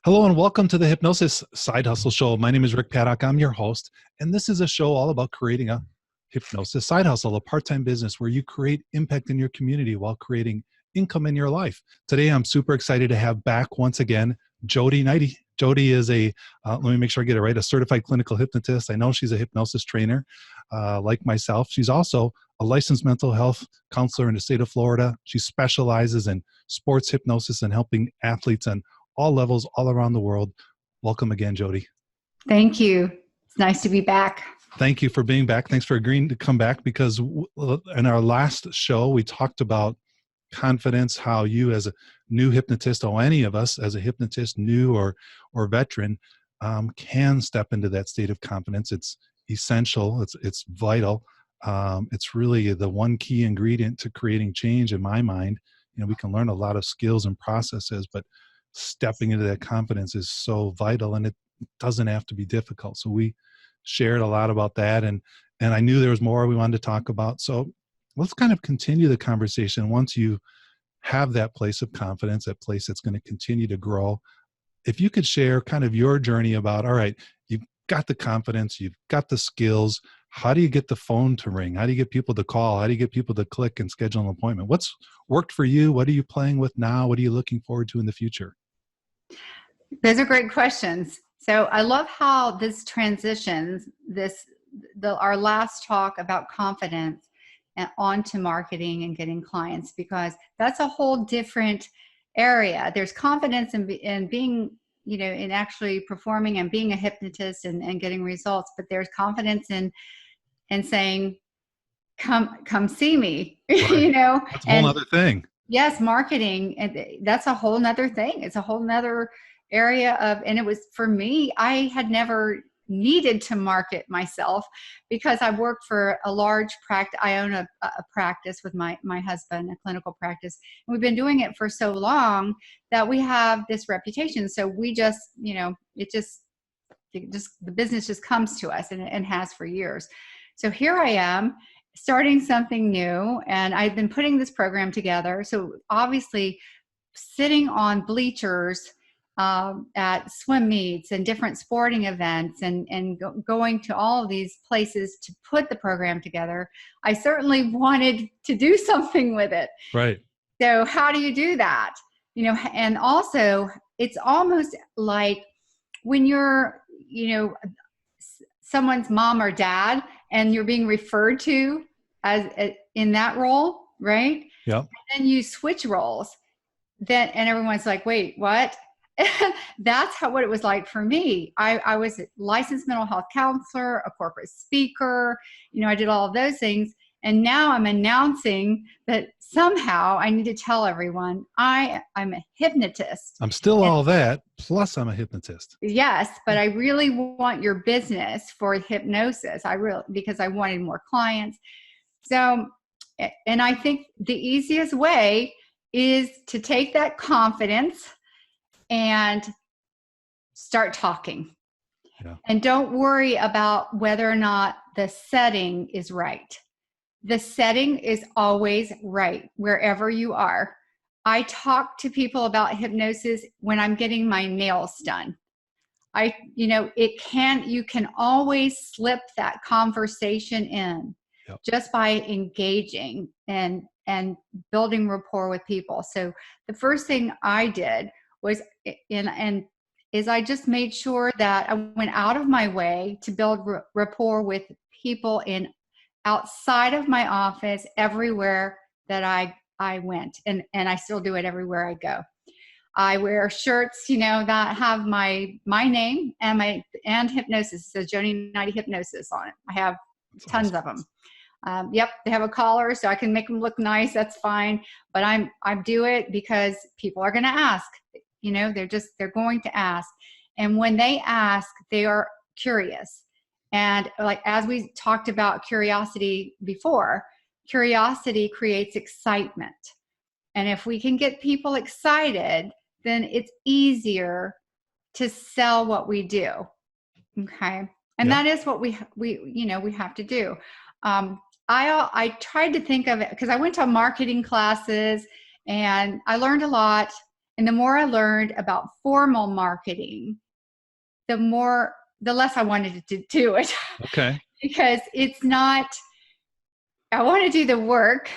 Hello and welcome to the Hypnosis Side Hustle Show. My name is Rick Paddock. I'm your host, and this is a show all about creating a hypnosis side hustle, a part-time business where you create impact in your community while creating income in your life. Today, I'm super excited to have back once again Joni Neidigh. Joni is let me make sure I get it right, a certified clinical hypnotist. I know she's a hypnosis trainer like myself. She's also a licensed mental health counselor in the state of Florida. She specializes in sports hypnosis and helping athletes on all levels, all around the world. Welcome again, Joni. Thank you. It's nice to be back. Thank you for being back. Thanks for agreeing to come back, because in our last show, we talked about confidence, how you as a new hypnotist, or any of us as a hypnotist, new or veteran, can step into that state of confidence. It's essential. It's vital. It's really the one key ingredient to creating change in my mind. You know, we can learn a lot of skills and processes, but stepping into that confidence is so vital, and it doesn't have to be difficult. So we shared a lot about that, and I knew there was more we wanted to talk about. So let's kind of continue the conversation. Once you have that place of confidence, that place that's going to continue to grow, if you could share kind of your journey about, all right, you've got the confidence, you've got the skills, how do you get the phone to ring? How do you get people to call? How do you get people to click and schedule an appointment? What's worked for you? What are you playing with now? What are you looking forward to in the future? Those are great questions. So I love how this transitions, our last talk about confidence and onto marketing and getting clients, because that's a whole different area. There's confidence in being, in actually performing and being a hypnotist and getting results, but there's confidence in saying, come see me, Right. That's a whole other thing. Yes, marketing, and that's a whole nother thing. It's a whole nother area and it was, for me, I had never needed to market myself because I worked for a large practice. I own a practice with my husband, a clinical practice. And we've been doing it for so long that we have this reputation. So we just, the business just comes to us, and has for years. So here I am, starting something new, and I've been putting this program together. So obviously sitting on bleachers at swim meets and different sporting events and going to all of these places to put the program together, I certainly wanted to do something with it. Right. So how do you do that? And also it's almost like when you're, someone's mom or dad, and you're being referred to as in that role, right? Yeah. And then you switch roles, and everyone's like, wait, what? That's what it was like for me. I was a licensed mental health counselor, a corporate speaker. I did all of those things. And now I'm announcing that somehow I need to tell everyone I'm a hypnotist. I'm still all that, plus I'm a hypnotist. Yes, but I really want your business for hypnosis. Because I wanted more clients. So, and I think the easiest way is to take that confidence and start talking. Yeah. And don't worry about whether or not the setting is right. The setting is always right wherever you are. I talk to people about hypnosis when I'm getting my nails done. You can always slip that conversation in. Yep. Just by engaging and building rapport with people. So the first thing I did was I just made sure that I went out of my way to build rapport with people outside of my office, everywhere that I went, and I still do it everywhere I go. I wear shirts, that have my name and hypnosis. It says Joni Neidigh Hypnosis on it. I have tons of them. Yep, they have a collar, so I can make them look nice. That's fine. But I do it because people are going to ask. They're going to ask. And when they ask, they are curious. And like, as we talked about curiosity before, curiosity creates excitement. And if we can get people excited, then it's easier to sell what we do. Okay. And that is what we have to do. I tried to think of it because I went to marketing classes and I learned a lot. And the more I learned about formal marketing, the less I wanted to do it. Okay. Because it's not, I want to do the work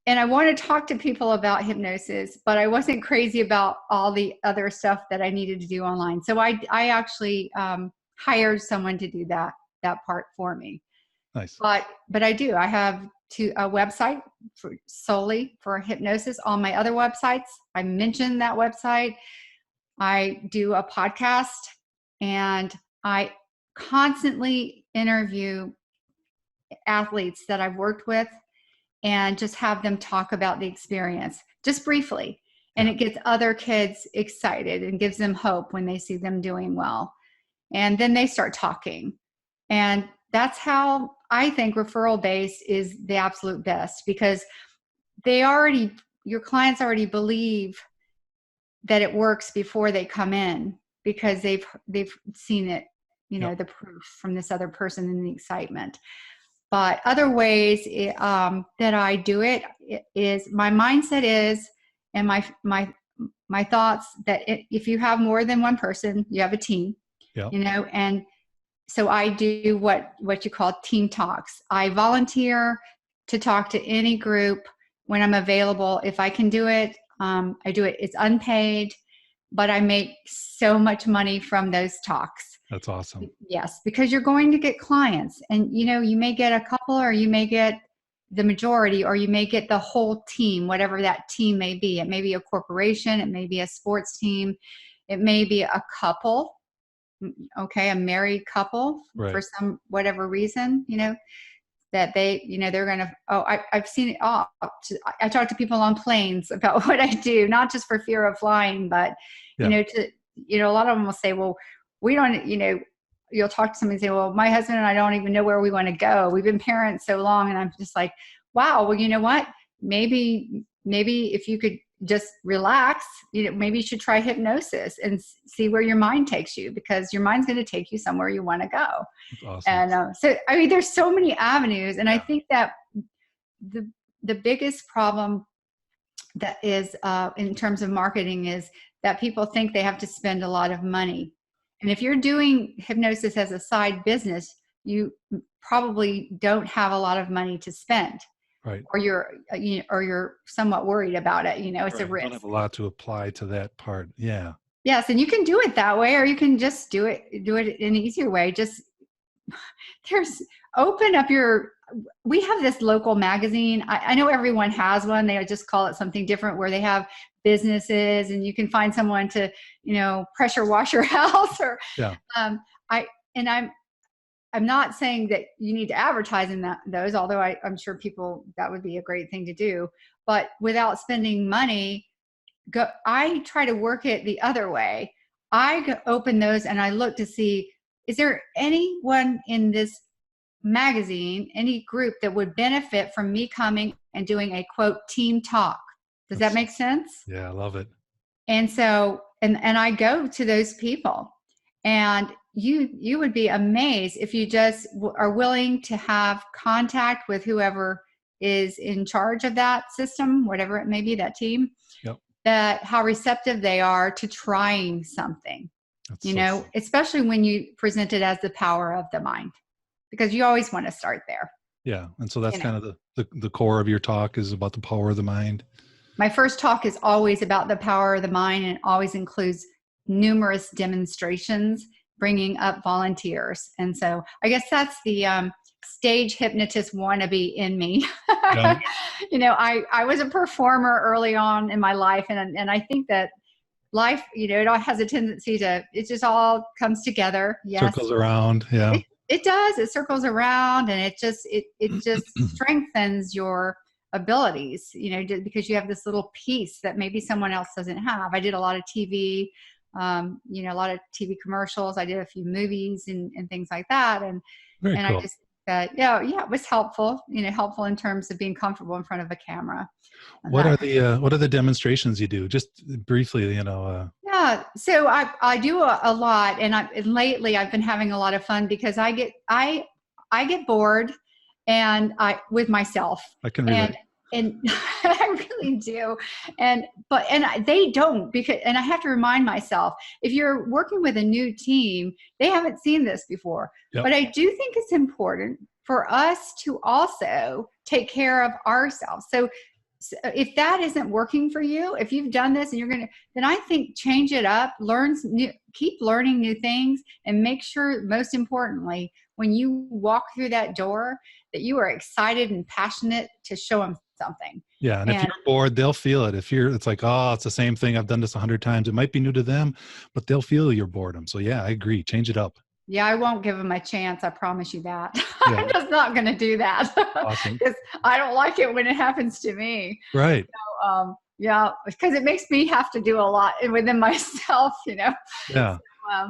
and I want to talk to people about hypnosis, but I wasn't crazy about all the other stuff that I needed to do online. So I actually hired someone to do that part for me. Nice. But I have a website solely for hypnosis. On my other websites, I mentioned that website. I do a podcast, and I constantly interview athletes that I've worked with and just have them talk about the experience just briefly. And it gets other kids excited and gives them hope when they see them doing well. And then they start talking. And that's how I think referral based is the absolute best, because your clients already believe that it works before they come in, because they've seen it, the proof from this other person and the excitement. But other ways that I do it is my mindset is, and my thoughts, that if you have more than one person, you have a team, and so I do what you call team talks. I volunteer to talk to any group when I'm available. If I can do it, I do it. It's unpaid, but I make so much money from those talks. That's awesome. Yes, because you're going to get clients, and you may get a couple, or you may get the majority, or you may get the whole team, whatever that team may be. It may be a corporation, it may be a sports team, it may be a couple, a married couple, for some whatever reason, that they, they're going to, I've seen it all. I talk to people on planes about what I do, not just for fear of flying, but, a lot of them will say, well, we don't, you'll talk to somebody and say, well, my husband and I don't even know where we want to go. We've been parents so long. And I'm just like, wow, well, you know what? Maybe if you could just relax, maybe you should try hypnosis and see where your mind takes you, because your mind's going to take you somewhere you want to go. That's awesome. And so, I mean, there's so many avenues. And I think that the biggest problem that is in terms of marketing is that people think they have to spend a lot of money. And if you're doing hypnosis as a side business, you probably don't have a lot of money to spend. Right. Or you're somewhat worried about it. It's a risk. You don't have a lot to apply to that part. Yeah. Yes, and you can do it that way, or you can just do it in an easier way. Just open up we have this local magazine. I know everyone has one. They just call it something different, where they have businesses, and you can find someone to, pressure wash your house, or I'm not saying that you need to advertise in those, although I'm sure that would be a great thing to do, but without spending money, I try to work it the other way. I open those and I look to see, is there anyone in this magazine, any group that would benefit from me coming and doing a quote team talk? Does that make sense? Yeah, I love it. And so, and I go to those people, and you would be amazed if you just are willing to have contact with whoever is in charge of that system, whatever it may be, that team, that how receptive they are to trying something, especially when you present it as the power of the mind, because you always want to start there. Yeah. And so that's kind of the core of your talk is about the power of the mind. My first talk is always about the power of the mind, and it always includes numerous demonstrations, bringing up volunteers. And so I guess that's the stage hypnotist wannabe in me. Yeah. I was a performer early on in my life, and I think that life, it all has a tendency it just all comes together. Yes. Circles around. Yeah. It does. It circles around, and it just strengthens your abilities, because you have this little piece that maybe someone else doesn't have. I did a lot of TV, a lot of TV commercials. I did a few movies and things like that. And Very cool. I just thought, it was helpful, helpful in terms of being comfortable in front of a camera. What are the demonstrations you do? Just briefly, Yeah. So I do a lot, and lately I've been having a lot of fun, because I get bored, and with myself. I can relate. And I really do. They don't, because, and I have to remind myself, if you're working with a new team, they haven't seen this before. Yep. But I do think it's important for us to also take care of ourselves. So if that isn't working for you, if you've done this and then I think change it up, keep learning new things, and make sure, most importantly, when you walk through that door, that you are excited and passionate to show them something. Yeah. And if you're bored, they'll feel it. It's like, oh, it's the same thing. I've done this 100 times. It might be new to them, but they'll feel your boredom. So yeah, I agree. Change it up. Yeah, I won't give them a chance. I promise you that. Yeah. I'm just not going to do that. Awesome. Because I don't like it when it happens to me. Right. So, yeah, because it makes me have to do a lot within myself, Yeah. So,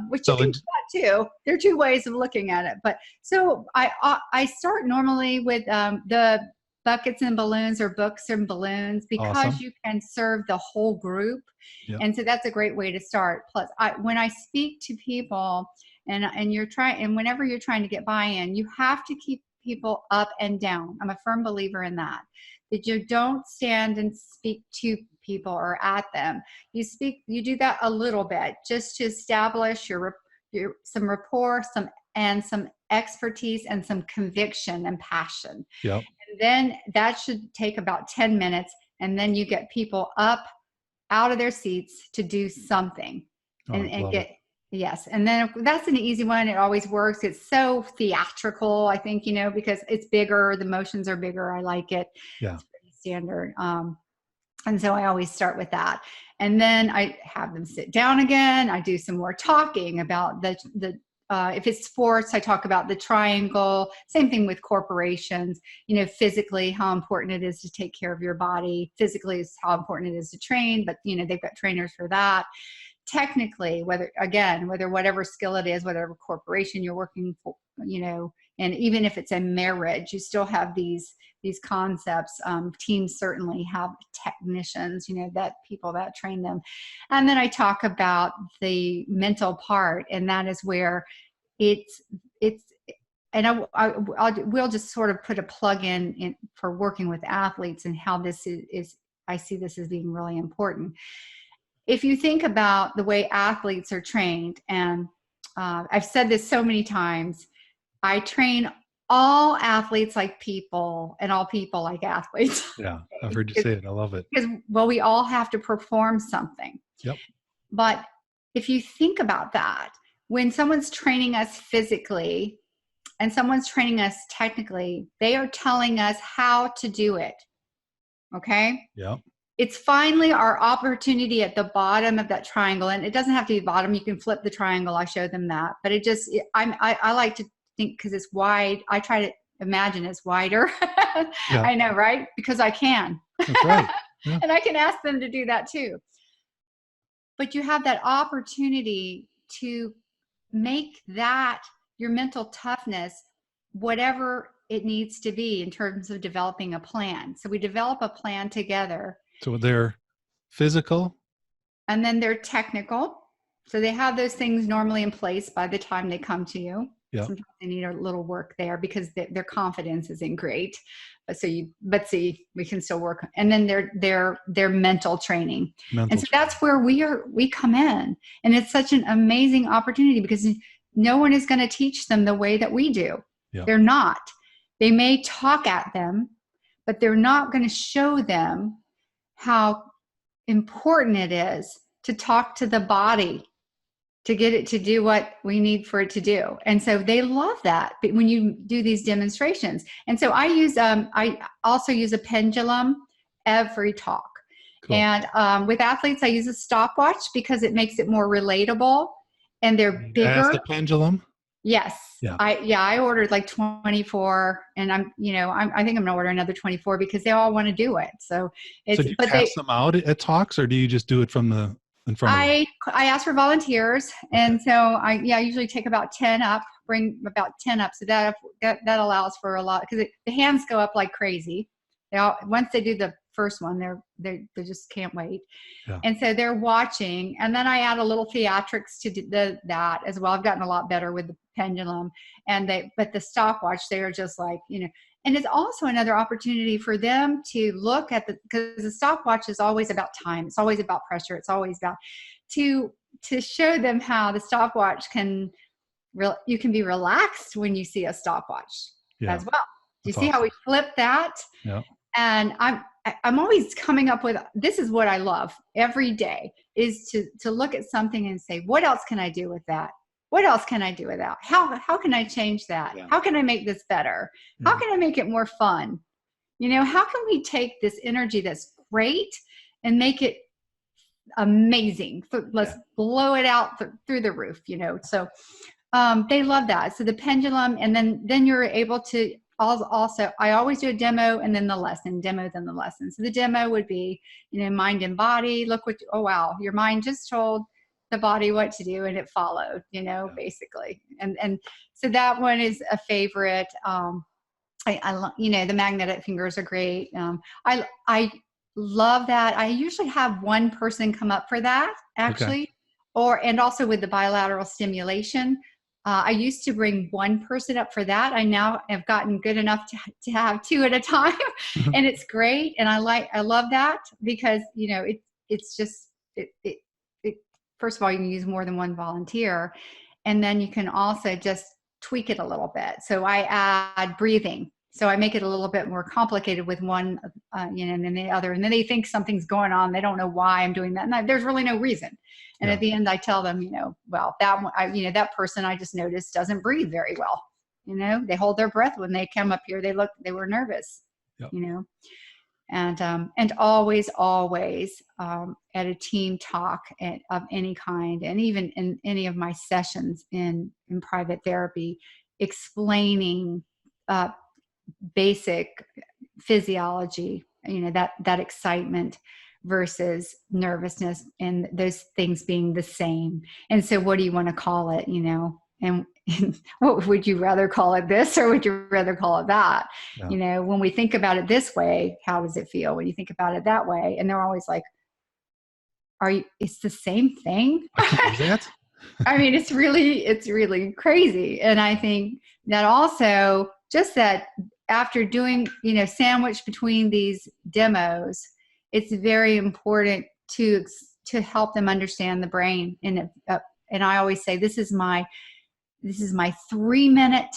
which you can do that too. There are two ways of looking at it. But so I start normally with the buckets and balloons, or books and balloons, because Awesome. you can serve the whole group. Yep. And so that's a great way to start. Plus, when I speak to people, and whenever you're trying to get buy-in, you have to keep people up and down. I'm a firm believer in that you don't stand and speak to people or at them. You do that a little bit just to establish some rapport, some expertise, and some conviction and passion. Yep. And then that should take about 10 minutes. And then you get people up out of their seats to do something and get, yes. And then that's an easy one. It always works. It's so theatrical, I think, because it's bigger. The motions are bigger. I like it. Yeah. It's pretty standard. And so I always start with that. And then I have them sit down again. I do some more talking about if it's sports, I talk about the triangle. Same thing with corporations. Physically, how important it is to take care of your body. Physically is how important it is to train, but they've got trainers for that. Technically, whether whatever skill it is, whatever corporation you're working for, and even if it's a marriage, you still have these concepts. Teams certainly have technicians, that people that train them. And then I talk about the mental part, and that is where and we'll just sort of put a plug in for working with athletes, and how this is I see this as being really important. If you think about the way athletes are trained, and I've said this so many times, I train all athletes like people, and all people like athletes. Yeah, I've heard you say it. I love it. Because, we all have to perform something. Yep. But if you think about that, when someone's training us physically and someone's training us technically, they are telling us how to do it. Okay? Yep. It's finally our opportunity at the bottom of that triangle. And it doesn't have to be bottom. You can flip the triangle. I show them that. But I like to think, because it's wide, I try to imagine it's wider. Yeah. I know, right? Because I can. That's right. Yeah. And I can ask them to do that too. But you have that opportunity to make that your mental toughness, whatever it needs to be in terms of developing a plan. So we develop a plan together. So they're physical. And then they're technical. So they have those things normally in place by the time they come to you. Yep. Sometimes they need a little work there because their confidence isn't great. But see, we can still work. And then their mental training. That's where we come in. And it's such an amazing opportunity, because no one is going to teach them the way that we do. Yep. They're not. They may talk at them, but they're not going to show them how important it is to talk to the body to get it to do what we need for it to do. And so they love that when you do these demonstrations. And so I also use a pendulum every talk. Cool. And with athletes, I use a stopwatch because it makes it more relatable, and they're bigger. As the pendulum? Yes. Yeah. I ordered like 24, and I think I'm going to order another 24 because they all want to do it. So do you pass them out at talks, or do you just do it from the in front of them? I ask for volunteers. Okay. And so I usually take about 10 up, bring about 10 up. So that allows for a lot, because the hands go up like crazy. Once they do the first one, they just can't wait. Yeah. And so they're watching, and then I add a little theatrics to that as well. I've gotten a lot better with the pendulum, but the stopwatch, they are just like, And it's also another opportunity for them to look at because the stopwatch is always about time. It's always about pressure. It's always about to show them how the stopwatch you can be relaxed when you see a stopwatch as well. Do you see how we flip that? Yeah. And I'm always coming up with, this is what I love every day, is to look at something and say, what else can I do with that? What else can I do with that? How can I change that? Yeah. How can I make this better? Yeah. How can I make it more fun? How can we take this energy that's great and make it amazing? Let's blow it out through the roof, So they love that. So the pendulum, and then you're able to also, I always do a demo and then the lesson, demo, then the lesson. So the demo would be, mind and body. Look oh, wow, your mind just told the body what to do and it followed, basically. And so that one is a favorite. I the magnetic fingers are great. I love that. I usually have one person come up for that, actually, and also with the bilateral stimulation. I used to bring one person up for that. I now have gotten good enough to have two at a time, and it's great. And I love that because it's just it. First of all, you can use more than one volunteer, and then you can also just tweak it a little bit. So I add breathing. So I make it a little bit more complicated with one, and then the other, and then they think something's going on. They don't know why I'm doing that, and there's really no reason. And at the end, I tell them, well, that one, that person I just noticed doesn't breathe very well. They hold their breath when they come up here. They were nervous. Yep. And always at a team talk of any kind, and even in any of my sessions in private therapy, explaining basic physiology, that excitement versus nervousness, and those things being the same. And so what do you want to call it, and what would you rather call it, this, or would you rather call it that? Yeah. When we think about it this way, how does it feel when you think about it that way? And they're always like, it's the same thing. Is that? I mean, it's really crazy. And I think that also just that after doing, sandwich between these demos, it's very important to help them understand the brain. And I always say, this is my 3-minute,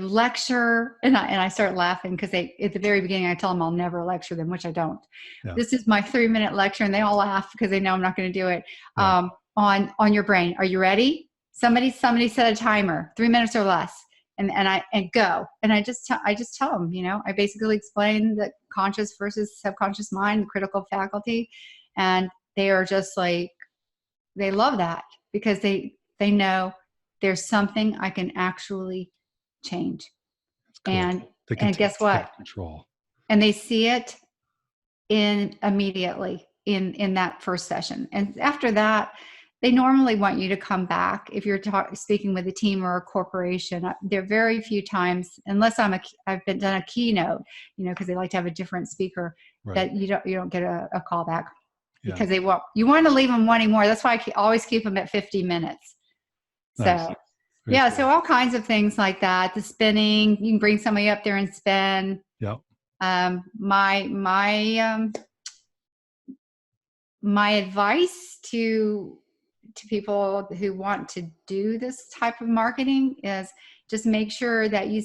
lecture. And I start laughing because at the very beginning, I tell them I'll never lecture them, which I don't. Yeah. This is my 3-minute lecture, and they all laugh because they know I'm not going to do it. Yeah. On your brain. Are you ready? Somebody set a timer, 3 minutes or less. And go. And I just tell them, I basically explain the conscious versus subconscious mind, the critical faculty. And they are just like, they love that because they know there's something I can actually change. Cool. And guess what? Control. And they see it immediately in that first session. And after that, they normally want you to come back if you're speaking with a team or a corporation. There are very few times, unless I've done a keynote, because they like to have a different speaker, right, that you don't get a call back, because you want to leave them wanting more. That's why I always keep them at 50 minutes. Nice. So cool. So all kinds of things like that. The spinning, you can bring somebody up there and spin. Yep. My advice to people who want to do this type of marketing is just make sure that you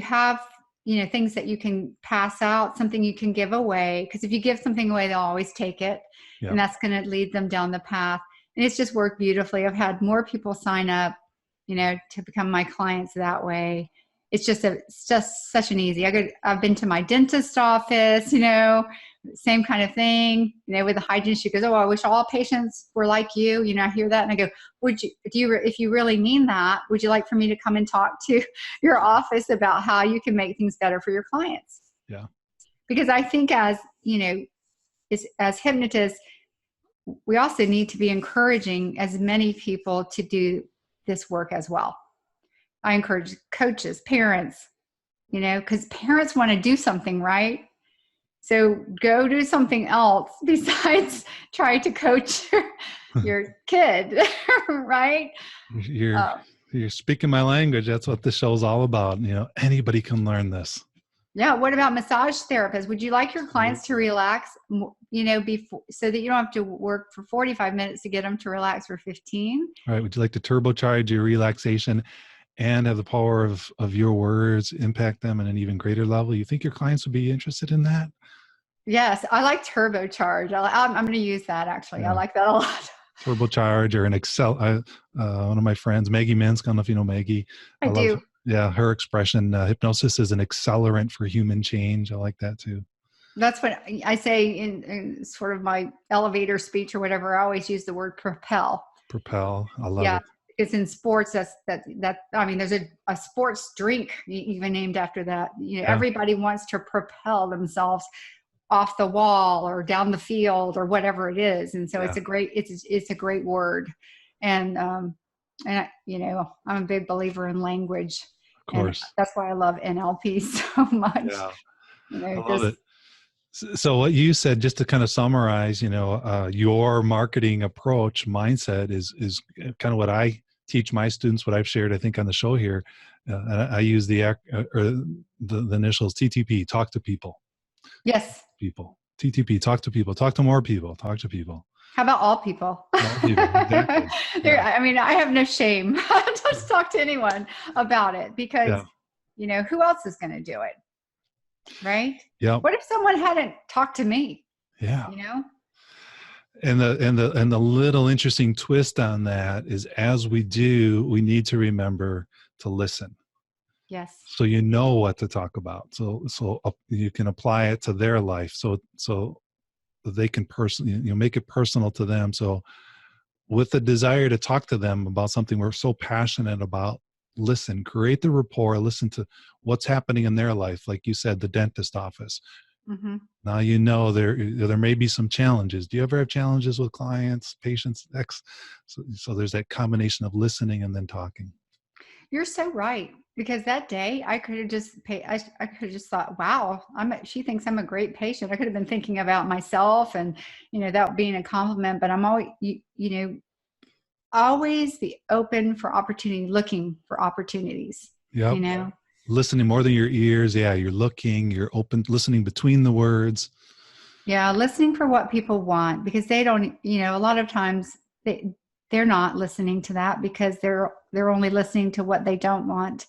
have things that you can pass out, something you can give away, because if you give something away, they'll always take it. Yep. And that's going to lead them down the path. And it's just worked beautifully. I've had more people sign up to become my clients that way. It's just such an easy. I've been to my dentist's office, same kind of thing, with the hygienist. She goes, "Oh, I wish all patients were like you." I hear that, and I go, if you really mean that, would you like for me to come and talk to your office about how you can make things better for your clients? Yeah. Because I think as hypnotists, we also need to be encouraging as many people to do this work as well. I encourage coaches, parents, because parents want to do something, right? So go do something else besides try to coach your kid, right? You're speaking my language. That's what the show's all about. Anybody can learn this. Yeah. What about massage therapists? Would you like your clients to relax, before, so that you don't have to work for 45 minutes to get them to relax for 15? All right. Would you like to turbocharge your relaxation and have the power of your words impact them at an even greater level? You think your clients would be interested in that? Yes. I like turbocharge. I'm going to use that actually. Yeah. I like that a lot. Turbocharge or an Excel. One of my friends, Maggie Minsk, I don't know if you know Maggie. I love, do. yeah, her expression, hypnosis is an accelerant for human change. I like that too. That's what I say in sort of my elevator speech or whatever. I always use the word propel. Propel. I love it. It's in sports. I mean, there's a sports drink even named after that. Everybody wants to propel themselves off the wall or down the field or whatever it is. And so it's a great word. And I'm a big believer in language. Of course. And that's why I love NLP so much. Yeah. I love it. So what you said, just to kind of summarize, your marketing approach mindset is kind of what I teach my students, what I've shared, I think, on the show here. I use the initials TTP, talk to people. Yes. People. TTP, talk to people, talk to more people, talk to people. How about all people? All people, exactly. I mean, I have no shame. Just talk to anyone about it because, who else is going to do it? Right? Yeah. What if someone hadn't talked to me? Yeah. And the little interesting twist on that is, as we do, we need to remember to listen. Yes. So you know what to talk about. So you can apply it to their life. So they can personally, make it personal to them. So with the desire to talk to them about something we're so passionate about, listen, create the rapport, listen to what's happening in their life. Like you said, the dentist office. Mm-hmm. Now, there may be some challenges. Do you ever have challenges with clients, patients? So there's that combination of listening and then talking. You're so right. Because that day I could have just I could have just thought, wow, she thinks I'm a great patient. I could have been thinking about myself and, that being a compliment, but I'm always, always be open for opportunity, looking for opportunities, listening more than your ears. Yeah. You're looking, you're open, listening between the words. Yeah. Listening for what people want, because they don't, a lot of times they're not listening to that because they're only listening to what they don't want.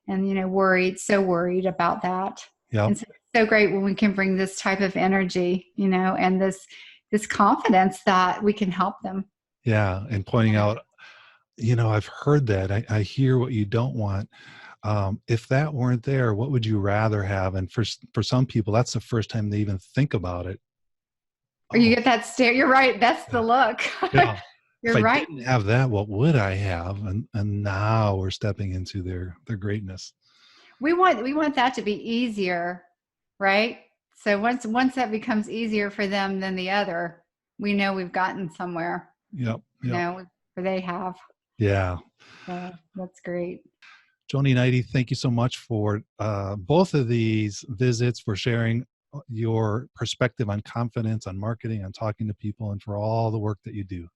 And, so worried about that. Yeah. And so it's so great when we can bring this type of energy, and this confidence that we can help them. Yeah. And pointing out, I've heard that. I hear what you don't want. If that weren't there, what would you rather have? And for some people, that's the first time they even think about it. Or you get that stare. You're right. That's the look. Yeah. You're if right. I didn't have that, what would I have? And now we're stepping into their greatness. We want that to be easier, right? So once that becomes easier for them than the other, we know we've gotten somewhere. Yep. Or they have. Yeah. So that's great. Joni, Neidigh, thank you so much for both of these visits, for sharing your perspective on confidence, on marketing, on talking to people, and for all the work that you do.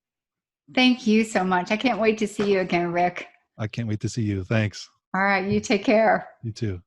Thank you so much. I can't wait to see you again, Rick. I can't wait to see you. Thanks. All right. You take care. You too.